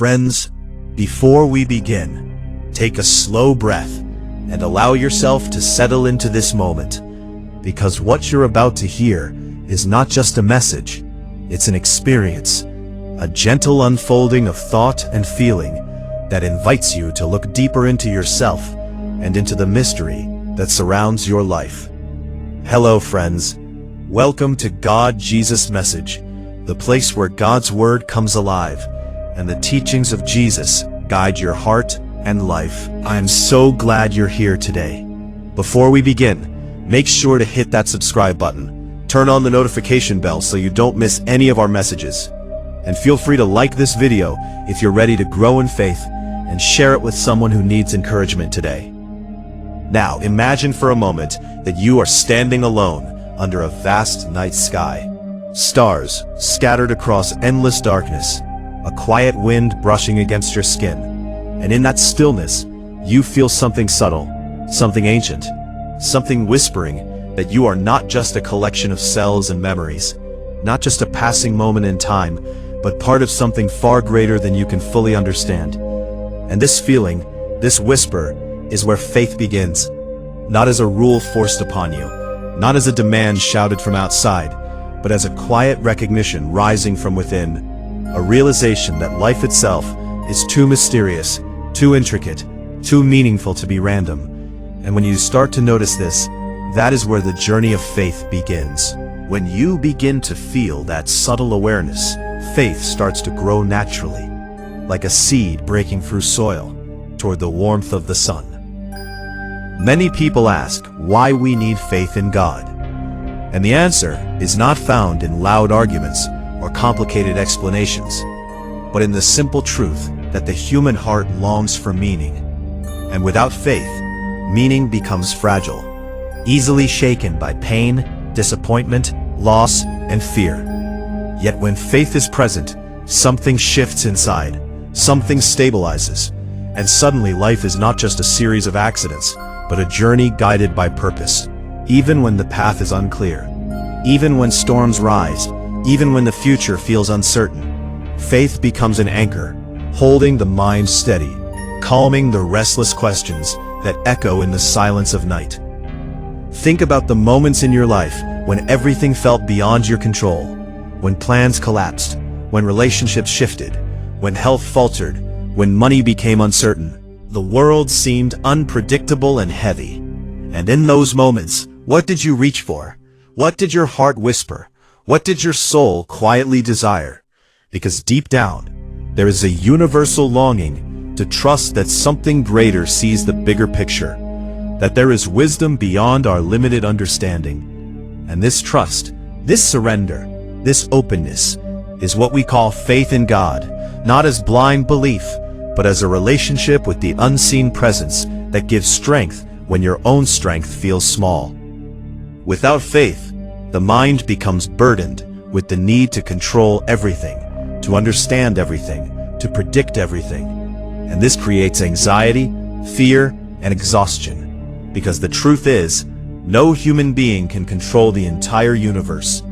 Friends, before we begin, take a slow breath and allow yourself to settle into this moment, because what you're about to hear is not just a message, it's an experience, a gentle unfolding of thought and feeling that invites you to look deeper into yourself and into the mystery that surrounds your life. Hello, friends. Welcome to God Jesus Message, the place where God's Word comes alive and the teachings of Jesus guide your heart and life. I am so glad you're here today. Before we begin, make sure to hit that subscribe button, turn on the notification bell so you don't miss any of our messages, and feel free to like this video if you're ready to grow in faith and share it with someone who needs encouragement today. Now, imagine for a moment that you are standing alone under a vast night sky. Stars scattered across endless darkness, a quiet wind brushing against your skin, and in that stillness, you feel something subtle, something ancient, something whispering that you are not just a collection of cells and memories, not just a passing moment in time, but part of something far greater than you can fully understand. And this feeling, this whisper, is where faith begins, not as a rule forced upon you, not as a demand shouted from outside, but as a quiet recognition rising from within, a realization that life itself is too mysterious, too intricate, too meaningful to be random. And when you start to notice this, that is where the journey of faith begins. When you begin to feel that subtle awareness, faith starts to grow naturally, like a seed breaking through soil toward the warmth of the sun. Many people ask why we need faith in God. And the answer is not found in loud arguments or complicated explanations, but in the simple truth that the human heart longs for meaning. And without faith, meaning becomes fragile, easily shaken by pain, disappointment, loss, and fear. Yet when faith is present, something shifts inside, something stabilizes, and suddenly life is not just a series of accidents, but a journey guided by purpose. Even when the path is unclear, even when storms rise, even when the future feels uncertain, faith becomes an anchor, holding the mind steady, calming the restless questions that echo in the silence of night. Think about the moments in your life when everything felt beyond your control, when plans collapsed, when relationships shifted, when health faltered, when money became uncertain. The world seemed unpredictable and heavy. And in those moments, what did you reach for? What did your heart whisper? What did your soul quietly desire? Because deep down, there is a universal longing to trust that something greater sees the bigger picture, that there is wisdom beyond our limited understanding. And this trust, this surrender, this openness is what we call faith in God, not as blind belief, but as a relationship with the unseen presence that gives strength when your own strength feels small. Without faith, the mind becomes burdened with the need to control everything, to understand everything, to predict everything. And this creates anxiety, fear, and exhaustion. Because the truth is, no human being can control the entire universe.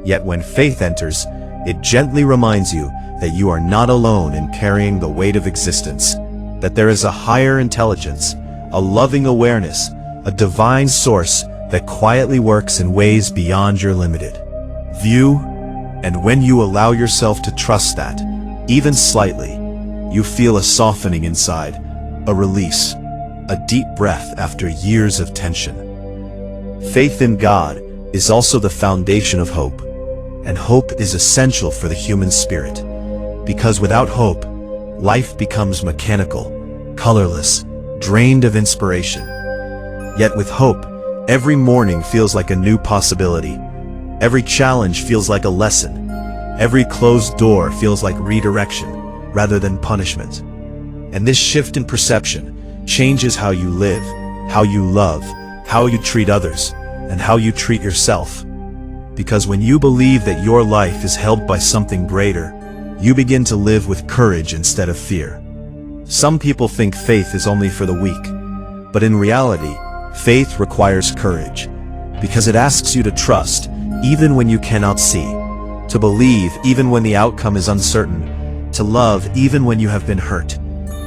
Yet when faith enters, it gently reminds you that you are not alone in carrying the weight of existence, that there is a higher intelligence, a loving awareness, a divine source that quietly works in ways beyond your limited view. And when you allow yourself to trust that, even slightly, you feel a softening inside, a release, a deep breath after years of tension. Faith in God is also the foundation of hope, and hope is essential for the human spirit, because without hope, life becomes mechanical, colorless, drained of inspiration. Yet with hope, every morning feels like a new possibility. Every challenge feels like a lesson. Every closed door feels like redirection rather than punishment. And this shift in perception changes how you live, how you love, how you treat others, and how you treat yourself. Because when you believe that your life is held by something greater, you begin to live with courage instead of fear. Some people think faith is only for the weak, but in reality, faith requires courage, because it asks you to trust even when you cannot see, to believe even when the outcome is uncertain, to love even when you have been hurt,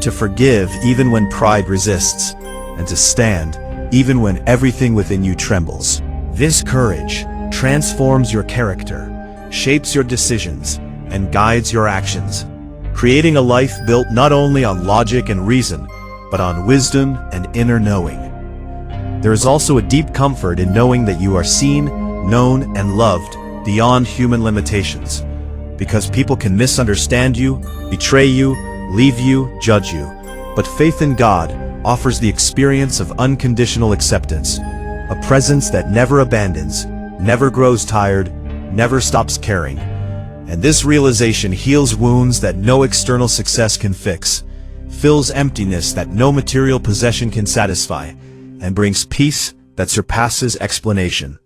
to forgive even when pride resists, and to stand even when everything within you trembles. This courage transforms your character, shapes your decisions, and guides your actions, creating a life built not only on logic and reason, but on wisdom and inner knowing. There is also a deep comfort in knowing that you are seen, known, and loved beyond human limitations, because people can misunderstand you, betray you, leave you, judge you. But faith in God offers the experience of unconditional acceptance, a presence that never abandons, never grows tired, never stops caring. And this realization heals wounds that no external success can fix, fills emptiness that no material possession can satisfy, and brings peace that surpasses explanation.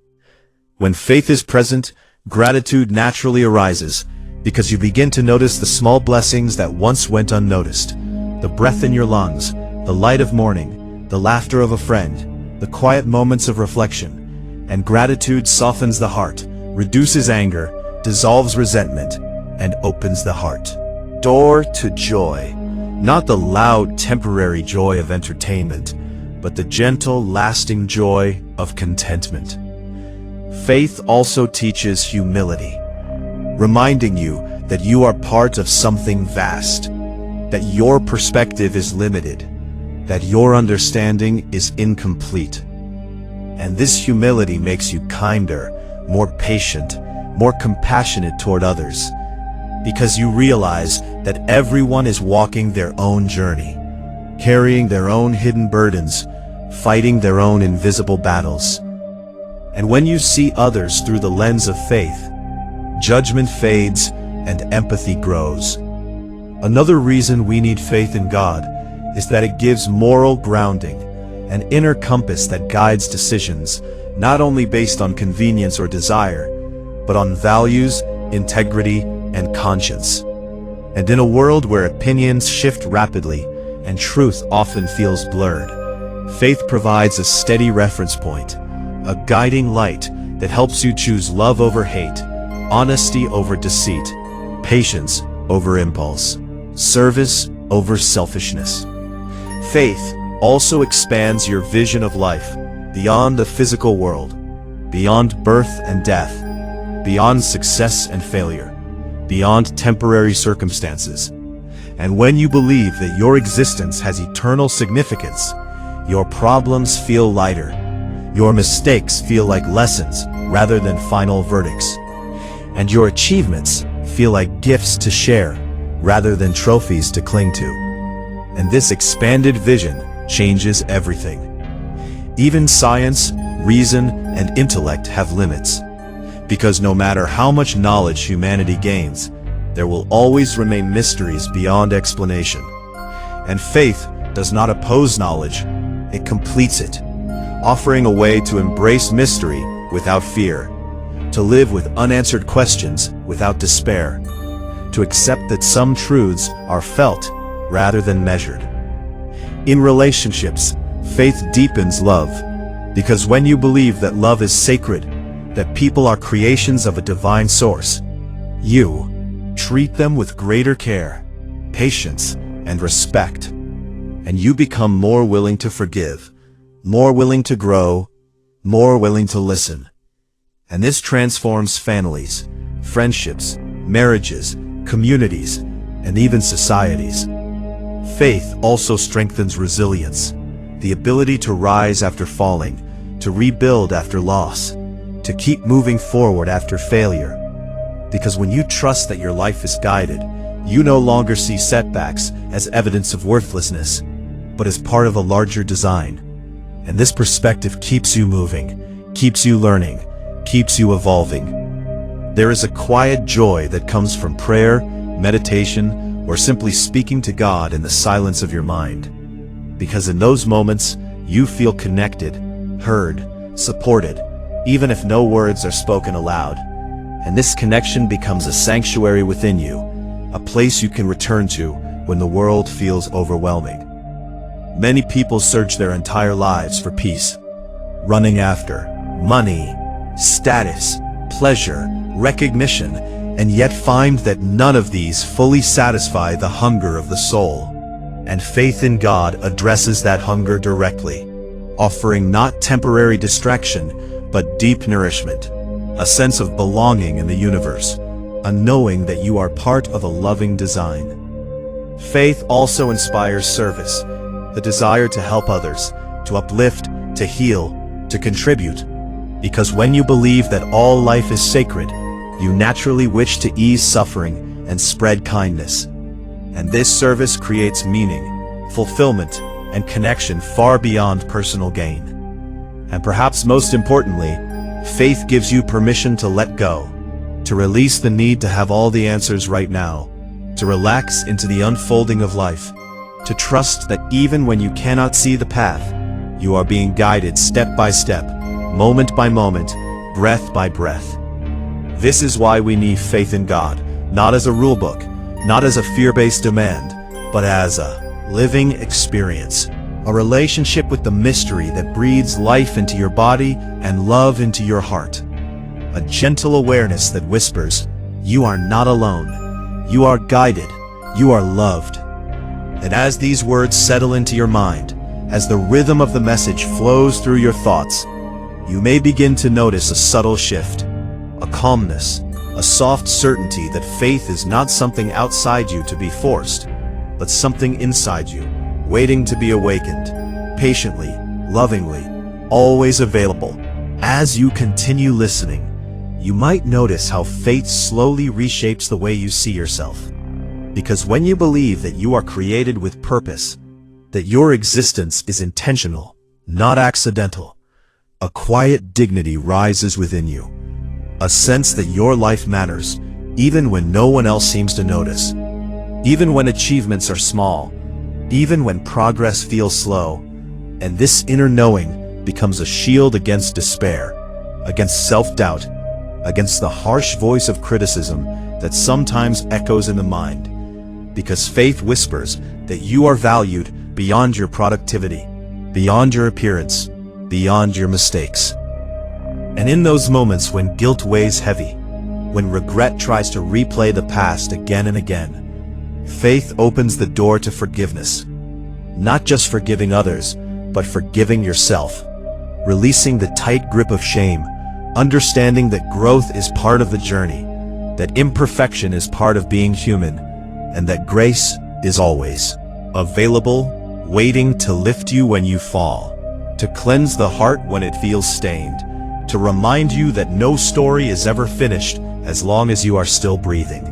When faith is present, gratitude naturally arises, because you begin to notice the small blessings that once went unnoticed. The breath in your lungs, the light of morning, the laughter of a friend, the quiet moments of reflection. And gratitude softens the heart, reduces anger, dissolves resentment, and opens the heart. Door to joy. Not the loud, temporary joy of entertainment, but the gentle, lasting joy of contentment. Faith also teaches humility, reminding you that you are part of something vast, that your perspective is limited, that your understanding is incomplete. And this humility makes you kinder, more patient, more compassionate toward others, because you realize that everyone is walking their own journey, carrying their own hidden burdens, fighting their own invisible battles. And when you see others through the lens of faith, judgment fades and empathy grows. Another reason we need faith in God is that it gives moral grounding, an inner compass that guides decisions, not only based on convenience or desire, but on values, integrity, and conscience. And in a world where opinions shift rapidly and truth often feels blurred, faith provides a steady reference point, a guiding light that helps you choose love over hate, honesty over deceit, patience over impulse, service over selfishness. Faith also expands your vision of life beyond the physical world, beyond birth and death, beyond success and failure, beyond temporary circumstances. And when you believe that your existence has eternal significance, your problems feel lighter, your mistakes feel like lessons rather than final verdicts, and your achievements feel like gifts to share rather than trophies to cling to. And this expanded vision changes everything. Even science, reason, and intellect have limits, because no matter how much knowledge humanity gains, there will always remain mysteries beyond explanation. And faith does not oppose knowledge, it completes it, offering a way to embrace mystery without fear, to live with unanswered questions without despair, to accept that some truths are felt rather than measured. In relationships, faith deepens love, because when you believe that love is sacred, that people are creations of a divine source, you treat them with greater care, patience, and respect, and you become more willing to forgive, more willing to grow, more willing to listen. And this transforms families, friendships, marriages, communities, and even societies. Faith also strengthens resilience, the ability to rise after falling, to rebuild after loss, to keep moving forward after failure. Because when you trust that your life is guided, you no longer see setbacks as evidence of worthlessness, but as part of a larger design. And this perspective keeps you moving, keeps you learning, keeps you evolving. There is a quiet joy that comes from prayer, meditation, or simply speaking to God in the silence of your mind. Because in those moments, you feel connected, heard, supported, even if no words are spoken aloud. And this connection becomes a sanctuary within you, a place you can return to when the world feels overwhelming. Many people search their entire lives for peace, running after money, status, pleasure, recognition, and yet find that none of these fully satisfy the hunger of the soul. And faith in God addresses that hunger directly, offering not temporary distraction, but deep nourishment, a sense of belonging in the universe, a knowing that you are part of a loving design. Faith also inspires service, the desire to help others, to uplift, to heal, to contribute. Because when you believe that all life is sacred, you naturally wish to ease suffering and spread kindness. And this service creates meaning, fulfillment, and connection far beyond personal gain. And perhaps most importantly, faith gives you permission to let go, to release the need to have all the answers right now, to relax into the unfolding of life, to trust that even when you cannot see the path, you are being guided step by step, moment by moment, breath by breath. This is why we need faith in God, not as a rulebook, not as a fear-based demand, but as a living experience, a relationship with the mystery that breathes life into your body and love into your heart. A gentle awareness that whispers, "You are not alone. You are guided. You are loved." And as these words settle into your mind, as the rhythm of the message flows through your thoughts, you may begin to notice a subtle shift, a calmness, a soft certainty that faith is not something outside you to be forced, but something inside you, waiting to be awakened, patiently, lovingly, always available. As you continue listening, you might notice how faith slowly reshapes the way you see yourself. Because when you believe that you are created with purpose, that your existence is intentional, not accidental, a quiet dignity rises within you, a sense that your life matters, even when no one else seems to notice, even when achievements are small, even when progress feels slow. And this inner knowing becomes a shield against despair, against self-doubt, against the harsh voice of criticism that sometimes echoes in the mind. Because faith whispers that you are valued beyond your productivity, beyond your appearance, beyond your mistakes. And in those moments when guilt weighs heavy, when regret tries to replay the past again and again, faith opens the door to forgiveness. Not just forgiving others, but forgiving yourself, releasing the tight grip of shame, understanding that growth is part of the journey, that imperfection is part of being human, and that grace is always available, waiting to lift you when you fall, to cleanse the heart when it feels stained, to remind you that no story is ever finished as long as you are still breathing.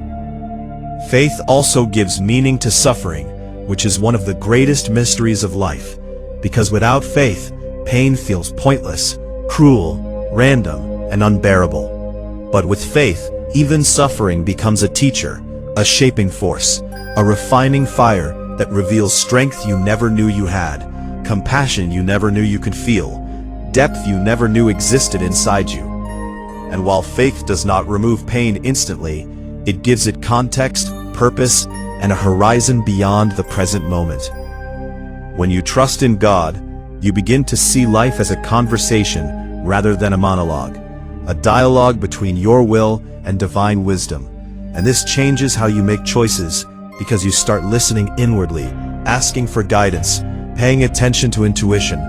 Faith also gives meaning to suffering, which is one of the greatest mysteries of life, because without faith, pain feels pointless, cruel, random, and unbearable. But with faith, even suffering becomes a teacher, a shaping force, a refining fire that reveals strength you never knew you had, compassion you never knew you could feel, depth you never knew existed inside you. And while faith does not remove pain instantly, it gives it context, purpose, and a horizon beyond the present moment. When you trust in God, you begin to see life as a conversation rather than a monologue, a dialogue between your will and divine wisdom. And this changes how you make choices, because you start listening inwardly, asking for guidance, paying attention to intuition,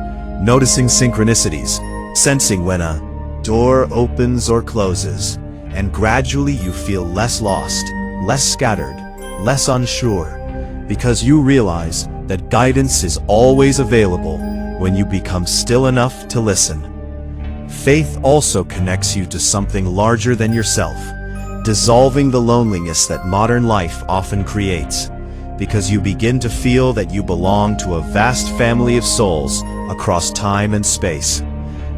noticing synchronicities, sensing when a door opens or closes, and gradually you feel less lost, less scattered, less unsure, because you realize that guidance is always available when you become still enough to listen. Faith also connects you to something larger than yourself, dissolving the loneliness that modern life often creates, because you begin to feel that you belong to a vast family of souls across time and space.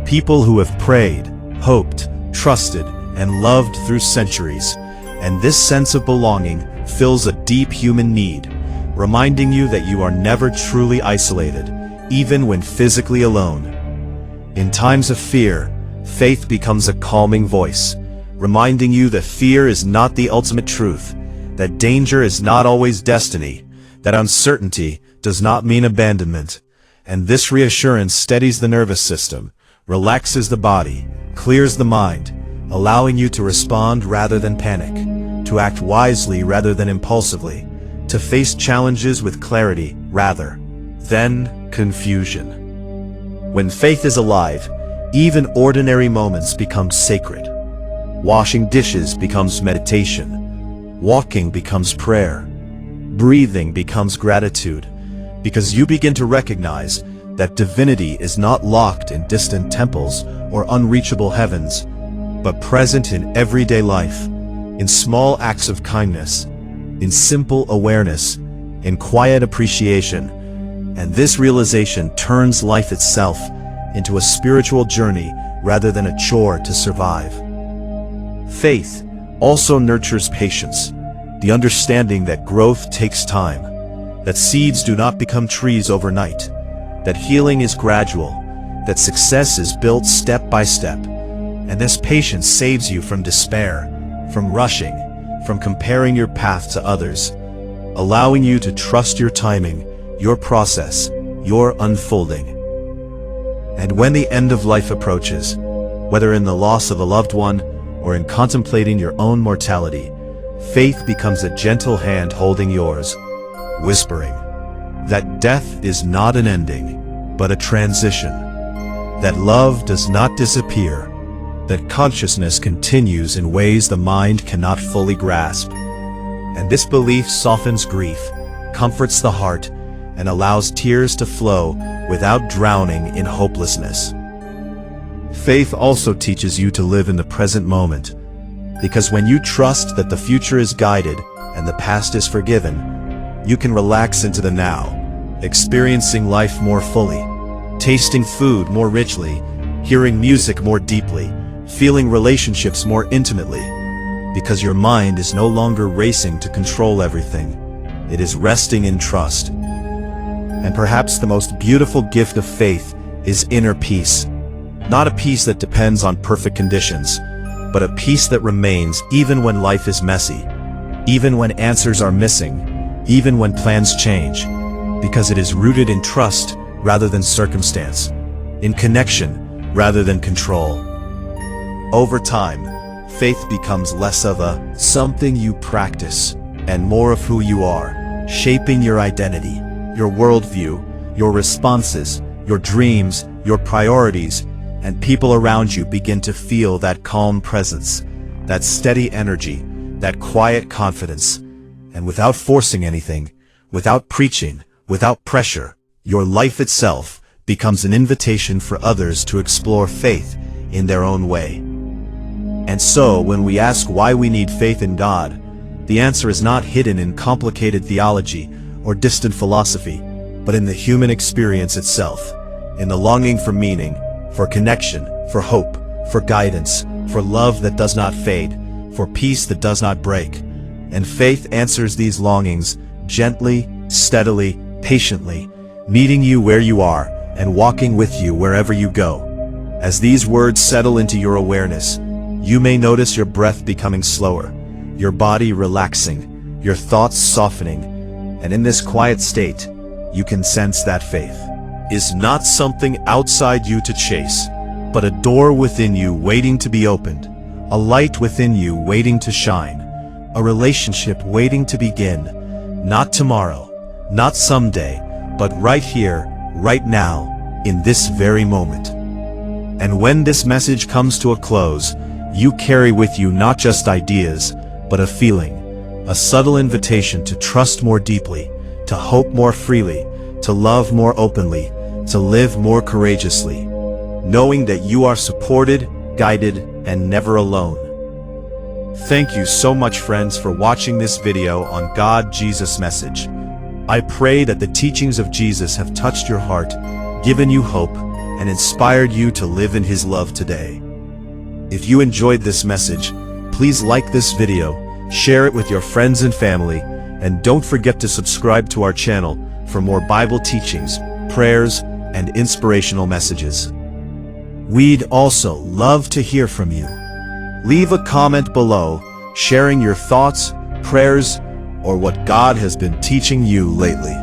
People who have prayed, hoped, trusted, and loved through centuries. And this sense of belonging fills a deep human need, reminding you that you are never truly isolated, even when physically alone. In times of fear, faith becomes a calming voice, reminding you that fear is not the ultimate truth, that danger is not always destiny, that uncertainty does not mean abandonment. And this reassurance steadies the nervous system, relaxes the body, clears the mind, allowing you to respond rather than panic, to act wisely rather than impulsively, to face challenges with clarity rather than confusion. When faith is alive, even ordinary moments become sacred. Washing dishes becomes meditation. Walking becomes prayer. Breathing becomes gratitude, because you begin to recognize that divinity is not locked in distant temples or unreachable heavens, but present in everyday life, in small acts of kindness, in simple awareness, in quiet appreciation. And this realization turns life itself into a spiritual journey rather than a chore to survive. Faith also nurtures patience, the understanding that growth takes time, that seeds do not become trees overnight, that healing is gradual, that success is built step by step, and this patience saves you from despair, from rushing, from comparing your path to others, allowing you to trust your timing, your process, your unfolding. And when the end of life approaches, whether in the loss of a loved one or in contemplating your own mortality, faith becomes a gentle hand holding yours, whispering that death is not an ending, but a transition, that love does not disappear, that consciousness continues in ways the mind cannot fully grasp. And this belief softens grief, comforts the heart, and allows tears to flow without drowning in hopelessness. Faith also teaches you to live in the present moment, because when you trust that the future is guided and the past is forgiven, you can relax into the now, experiencing life more fully, tasting food more richly, hearing music more deeply, feeling relationships more intimately, because your mind is no longer racing to control everything. It is resting in trust. And perhaps the most beautiful gift of faith is inner peace. Not a peace that depends on perfect conditions, but a peace that remains even when life is messy, even when answers are missing, even when plans change, because it is rooted in trust rather than circumstance, in connection rather than control. Over time, faith becomes less of a something you practice and more of who you are, shaping your identity, your worldview, your responses, your dreams, your priorities, and people around you begin to feel that calm presence, that steady energy, that quiet confidence. And without forcing anything, without preaching, without pressure, your life itself becomes an invitation for others to explore faith in their own way. And so, when we ask why we need faith in God, the answer is not hidden in complicated theology or distant philosophy, but in the human experience itself, in the longing for meaning, for connection, for hope, for guidance, for love that does not fade, for peace that does not break. And faith answers these longings gently, steadily, patiently, meeting you where you are and walking with you wherever you go. As these words settle into your awareness, you may notice your breath becoming slower, your body relaxing, your thoughts softening, and in this quiet state, you can sense that faith is not something outside you to chase, but a door within you waiting to be opened, a light within you waiting to shine, a relationship waiting to begin, not tomorrow, not someday, but right here, right now, in this very moment. And when this message comes to a close, you carry with you not just ideas, but a feeling, a subtle invitation to trust more deeply, to hope more freely, to love more openly, to live more courageously, knowing that you are supported, guided, and never alone. Thank you so much, friends, for watching this video on God Jesus Message. I pray that the teachings of Jesus have touched your heart, given you hope, and inspired you to live in His love today. If you enjoyed this message, please like this video, share it with your friends and family, and don't forget to subscribe to our channel for more Bible teachings, prayers, and inspirational messages. We'd also love to hear from you. Leave a comment below, sharing your thoughts, prayers, or what God has been teaching you lately.